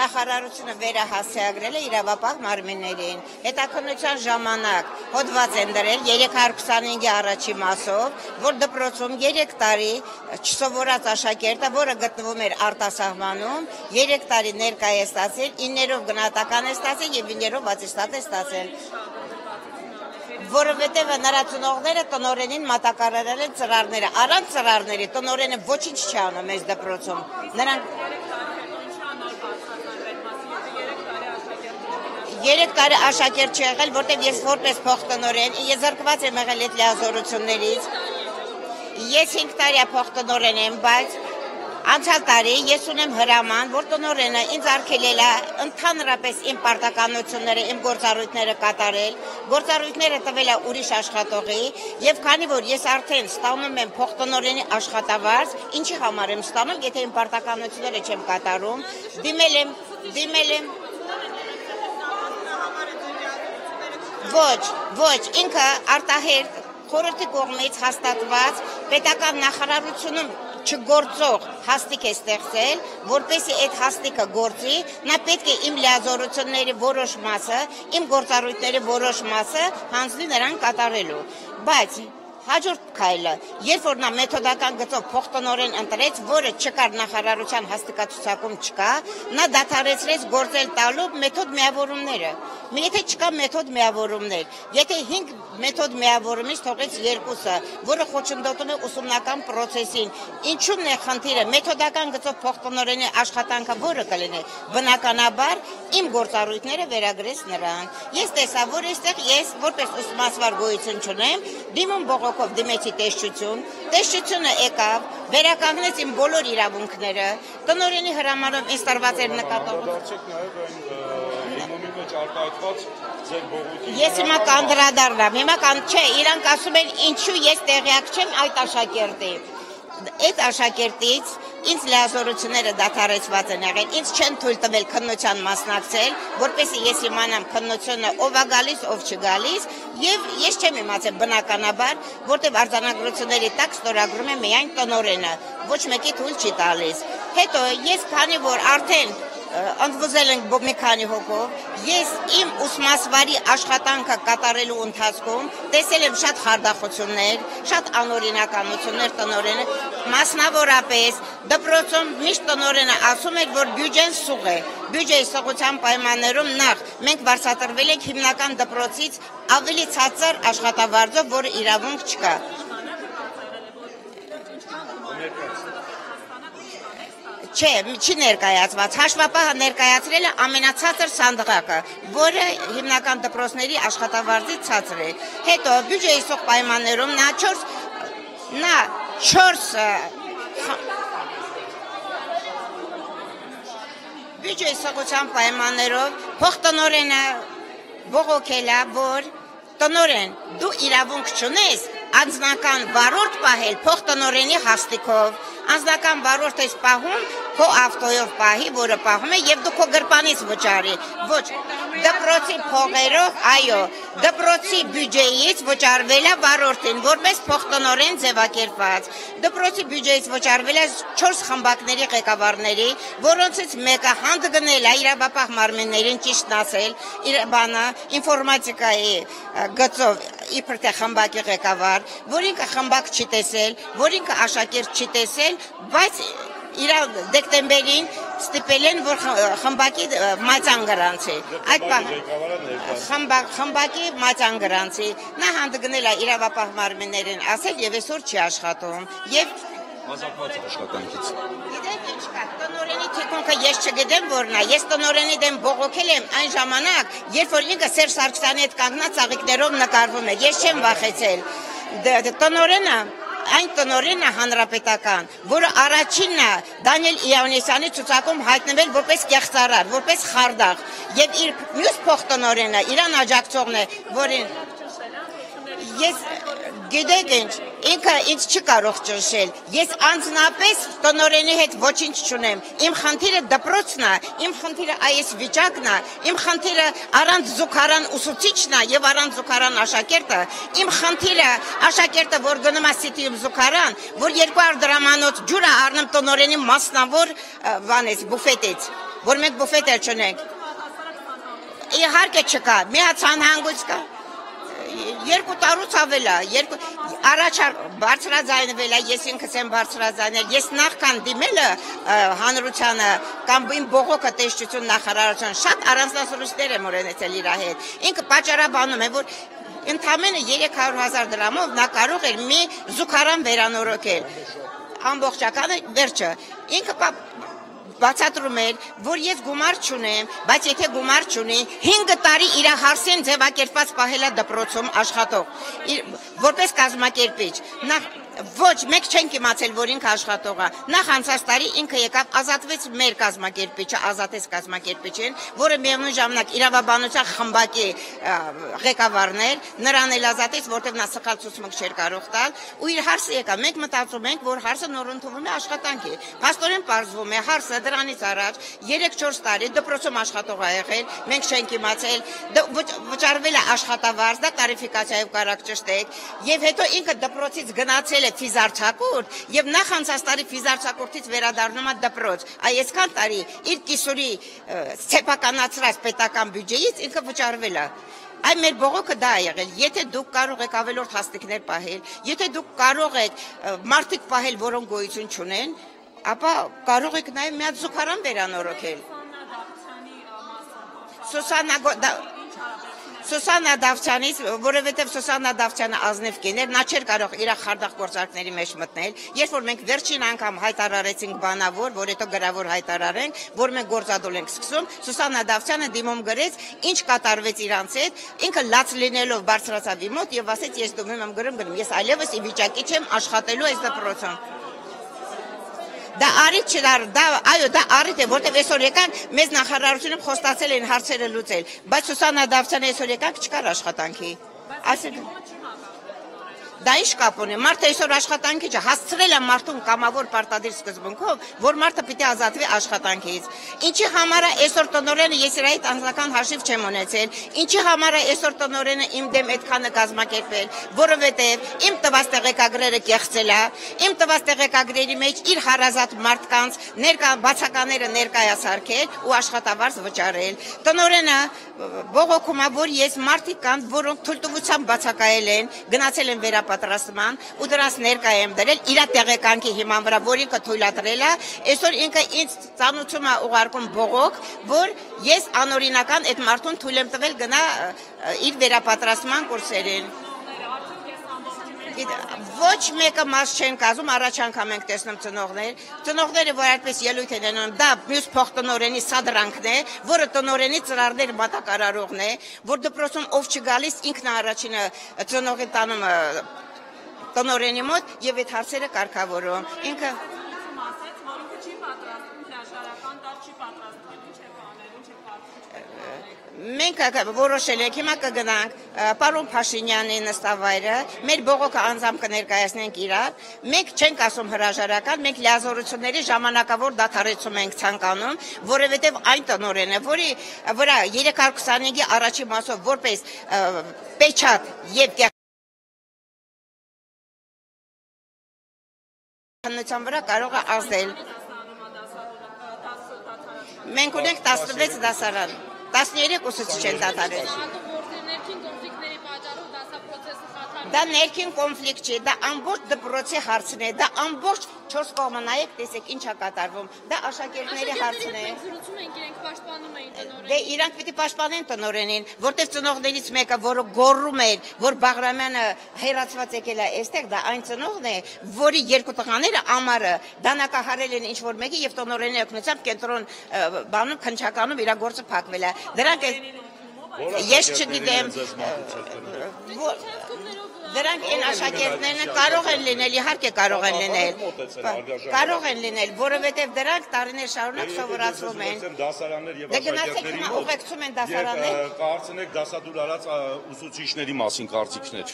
նախարարությունը վերահասցեագրել է իրավապահ մարմիններին։ Հետաքննության ժամանակ հոդված են դրել 325-ի առաջի մասով, որ դպրոցում 3 տարի չսովորած աշակերտը, որը գտնվում էր արտասահմանում, 3 տարի ներկա է ստացել, 9-ով գնահատական է ստացել եւ 9-ով ատեստատ է ստացել։ Որովհետև նրա ծնողները տնօրենին մատակարարել են ծրարները, առանց ծրարների տնօրենը ոչինչ չի անում մեզ դպրոցում։ Նրանք 3 տարի աշակերտ չի եղել, որտեղ ես որպես փոխտնօրեն, ես զրկված եմ եղել այդ լիազորություններից։ Ես 5 տարի փոխտնօրեն եմ, բայց անցյալ տարի ես ունեմ հրաման, որ տնօրենը ինձ արգելել է ընդհանրապես իմ պարտականությունները, իմ գործառույթները կատարել, գործառույթները տվել է ուրիշ աշխատողի, եւ քանի որ ես արդեն ստանում եմ փոխտնօրենի աշխատավարձ, ինչի համար եմ ստանում, եթե իմ պարտականությունները չեմ կատարում, դիմել եմ Ոչ, ինքը արտահերտ խորհրդի կողմից հաստատված պետական նախարարությունում չգործող հաստիկ է ստեղծել, որպեսզի այդ հաստիկը գործի, նա պետք է իմ լիազորությունների որոշ մասը, իմ գործառույթների որոշ մասը հանձնի նրան կատարելու։ Բայց հաջորդ քայլը, երբ որ նա մեթոդական գծով փոխտնօրեն ընտրեց, որը չկար նախարարության հաստիկացուցակում չկա, նա դադարեցրեց գործել տալու մեթոդ միավորումները։ Եթե չկա մեթոդ միավորումներ, եթե 5 մեթոդ միավորումից թողեց 2-ը, որը խոչընդոտում է ուսումնական process-ին, ինչու՞մն է խնդիրը, մեթոդական գծով փոխտնօրենի աշխատանքը որը կլինի, բնականաբար իմ գործառույթները վերագրեց նրան։ Ես տեսա, որ այստեղ ես որպես ուսումնասվար գոյություն չունեմ, դիմում բողոքով դիմեցի տեսչությունը եկավ, վերականգնեց իմ բոլոր իրավունքները, տնօրենի հրամանով ինձ տրված էր Ես հիմա կանդրադառնամ, չէ, իրանք ասում են ինչու ես տեղյակ չեմ այդ աշակերտի։ Այդ աշակերտից ինձ լիազորությունները դադարեցված են եղել, ինձ չեն թույլ տվել քննության մասնակցել, որպեսզի ես իմանամ քննությունը ով է գալիս, ով չի գալիս, եւ ես չեմ իմացել բնականաբար, որտեղ արձանագրությունների տակ ստորագրում է միայն տնօրենը, ոչ մեկի թույլ չի տալիս։ Հետո ես քանի որ արդեն ընդվզել ենք մի քանի հոգով, ես իմ ուսմասվարի աշխատանքը կատարելու ընթացքում տեսել եմ շատ խարդախություններ, շատ անօրինականություններ տնօրենը, մասնավորապես դպրոցում միշտ տնօրենը ասում էր, որ բյուջեն սուղ է, բյուջեի սղության պայմաններում նախ մենք վարձատրվել ենք հիմնական դպրոցից ավելի ցածր աշխատավարձով, որը իրավունք չկա։ Չէ, չի ներկայացված, հաշվապահը ներկայացրել է ամենացածր սանդղակը, որը հիմնական դպրոցների աշխատավարձից ցածր է։ Հետո բյուջեի սուղ պայմաններում նա 4 բյուջեի սղության պայմաններով փոխտնօրենը բողոքել է, որ տնօրեն, դու իրավունք չունես անձնական վարորդ պահել փոխտնօրենի հաստիկով, անձնական վարորդ ես պահում քո ավտոյով պահի, որը պահում է եւ դու քո գրպանից վճարի, ոչ, դպրոցի փողերով, այո, դպրոցի բյուջեից վճարվել է վարորդին, որպես փոխտնօրեն ձևակերպված, դպրոցի բյուջեից վճարվել է 4 խմբակների ղեկավարների, որոնցից մեկը հանդգնել է իրավապահ մարմիններին ճիշտն ասել, ինֆորմատիկայի գծով իբր թե խմբակի ղեկավար, որ ինքը խմբակ չի տեսել, որ ինքը աշակերտ չի տեսել, բայց իր դեկտեմբերին ստիպել են, որ խմբակի մայցան գրանցի, այդ խմբակի մայցան գրանցի, նա հանդգնել է իրավապահ մարմիններին ասել եւ այսօր չի աշխատում, եւ ազատված աշխատանքից։ Գիտեք ինչ կա, տնօրենի թիկունքը ես չգիտեմ որն է, ես տնօրենի դեմ բողոքել եմ այն ժամանակ, երբ որ ինքը Սերժ Սարգսյանի հետ կանգնած ծաղիկներով նկարվում էր, ես չեմ վախեցել, տնօրենը այն տնօրենը հանրապետական, որը առաջինն է Դանիել Իովանեսյանի ցուցակում հայտնվել որպես կեղծարար, որպես խարդախ, եւ իր մյուս փոխտնօրենը իրան աջակցողն է, որին ես գիտեք ինչ, ինքը ինձ չի կարող ճնշել, ես անձնապես տնօրենի հետ ոչինչ չունեմ, իմ խնդիրը դպրոցն է, իմ խնդիրը այս վիճակն է, իմ խնդիրը առանց զուգարան ուսուցիչն է եւ առանց զուգարան աշակերտը, իմ խնդիրը աշակերտը, որ գնում է Սիթիում զուգարան, որ 200 դրամանոց ջուր է առնում տնօրենի մասնավոր բանից, բուֆետից, որ մենք բուֆետ էլ չունենք։ Իհարկե չկա, մի հատ ցանհանգույց կա։ 2 տարուց ավել է, առաջ բարձրաձայնվել է, ես ինքս եմ բարձրաձայնել, ես նախքան դիմելը հանրությանը կամ իմ բողոքը տեսչություն նախարարության շատ առանձնասրույցներ եմ օրենեցել իր հետ։ Ինքը պատճառաբանում է, որ ընդամենը 300,000 դրամով նա կարող էր մի զուգարան վերանորոգել։ Ամբողջականը վերջը։ Ինքը բացատրում էր, որ ես գումար չունեմ, բայց եթե գումար չունի, 5 տարի իր հարսեն ձևակերպած պահել է դպրոցում աշխատող, որպես կազմակերպիչ։ Ոչ, մենք չենք իմացել, որ ինքը աշխատող է։ Նախ անցած տարի ինքը եկավ ազատվեց մեր կազմակերպիչը, ազատեց կազմակերպիչին, որը միևնույն ժամանակ իրավաբանության խմբակի ղեկավարն էր, նրան էլ ազատեց, որտեղ նա սխալ ցուցմունք չէր կարող տալ, ու իր հարսը եկավ։ Մենք մտածում ենք, որ հարսը նոր ընդունվում է աշխատանքի։ Փաստորեն պարզվում է, հարսը դրանից առաջ 3-4 տարի դպրոցում աշխատող է եղել, մենք չենք իմացել, վճարվել է աշխատավարձ, դա տարիֆիկացիայով կարակ ճշտեք, եւ հետո ինքը դպրոցից գնացել ֆիզարչակուրտ եւ նախանցած տարի ֆիզարչակուրտից վերադառնում է դպրոց։ Այսքան տարի իր կիսուրի սեփականացրած պետական բյուջեից ինքը վճարվել է։ Այ մեր բողոքը դա է եղել։ Եթե դուք կարող եք ավելորդ հաստիկներ պահել, եթե դուք կարող եք մարդիկ պահել, որոնք գոյություն չունեն, ապա կարող եք նաեւ մի հատ զուգարան վերանորոգել։ Սուսանա Դավթյանից, որովհետև Սուսանա Դավթյանը ազնիվ կին էր, նա չէր կարող իր խարդախ գործարքների մեջ մտնել, երբ որ մենք վերջին անգամ հայտարարեցինք բանավոր, որ հետո գրավոր հայտարարենք, որ մենք գործադուլ ենք սկսում, Սուսանա Դավթյանը դիմում գրեց, ինչ կատարվեց իրանց հետ, ինքը լաց լինելով բարձրացավ իմ մոտ եւ ասեց, ես դու եմ գրում, ես այլևս ի վիճակի չեմ աշխատելու այս դպրոցում։ Դա առիթ չդար, այո, դա առիթ է, որտեղ այսօր եկան մեզ նախարարությունը խոստացել են հարցերը լուծել, բայց Սուսանա Դավթյանը այսօր եկան չկար աշխատանքի։ Դա ինչ կապ ունի, մարդը այսօր աշխատանքի չէ, հասցրել է մարդուն կամավոր պարտադիր սկզբունքով, որ մարդը պիտի ազատվի աշխատանքից։ Ինչի համար է այսօր տնօրենը, ես իր այդ անձնական հաշիվ չեմ ունեցել, ինչի համար է այսօր տնօրենը իմ դեմ այդքանը կազմակերպել, որովհետև իմ տված տեղեկագրերը կեղծել է, իմ տված տեղեկագրերի մեջ իր հարազատ մարդկանց բացակաները ներկայացարկել ու աշխատավարձ վճարել։ Տնօրենը բողոքում է, որ ես մարդիկ կան, որոնք թույլտվությամբ բացակայել են, գնացել են վերապատրաստման ու դրանց ներկայ եմ դրել իր տեղեկանքի հիման վրա, որ ինքը թույլատրել է, այսօր ինքը ինձ ծանոթում է ուղարկում բողոք, որ ես անօրինական այդ մարդուն թույլ եմ տվել գնա իր վերապատրաստման կուրսերին։ Ոչ մեկը մաս չեն կազմում, առաջ անգամ ենք տեսնում ծնողները, որ այդպես ելույթ են անում, դա մյուս փոխտնօրենի սադրանքն է, որը տնօրենի ծրարներ մատակարարողն է, որ դպրոցում ով չգալիս ինքն է առաջինը ծնողին տանում տնօրենի մոտ եւ այդ հարցերը կարգավորում։ Ինքը մենք որոշել ենք, հիմա կգնանք պարոն Փաշինյանի նստավայրը, մեր բողոքը անձամբ կներկայացնենք իրար, մենք չենք ասում հրաժարական, մենք լիազորությունների ժամանակավոր դադարեցում ենք ցանկանում, որովհետև այն տնօրենը, որի վրա 325-ի առաջին մասով որպես պեչատ եւ հանրության վրա կարող է ազդել։ Մենք ունենք 16 դասարան, 13 ուսուցիչ են դադարել։ Դա ներքին կոնֆլիկտ չէ, դա ամբողջ դպրոցի հարցն է, դա ամբողջ 4 կողմը նայեք, տեսեք ինչ է կատարվում, դա աշակերտների հարցն է։ Դե իրանք պիտի պաշտպանեն տնօրենին, որտեղ ծնողներից մեկը, որը գոռում էր, որ Բաղրամյանը հերացված եկել է այստեղ, դա այն ծնողն է, որի 2 տղաները ամառը դանակահարել են ինչ-որ մեկի եւ տնօրենի օգնությամբ կենտրոն բանում քնչականում իր գործը փակվել է։ Դրանք ես չգիտեմ, դրանք այն աշակերտներն կարող են լինել, իհարկե կարող են լինել, որովհետև դրանք տարիներ շարունակ սովորացվում են։ Դե գնացեք հիմա ուղեկցում են դասարաններ։ Կարծենեք դասադուլ արած ուսուցիչների մասին կարծիքներ։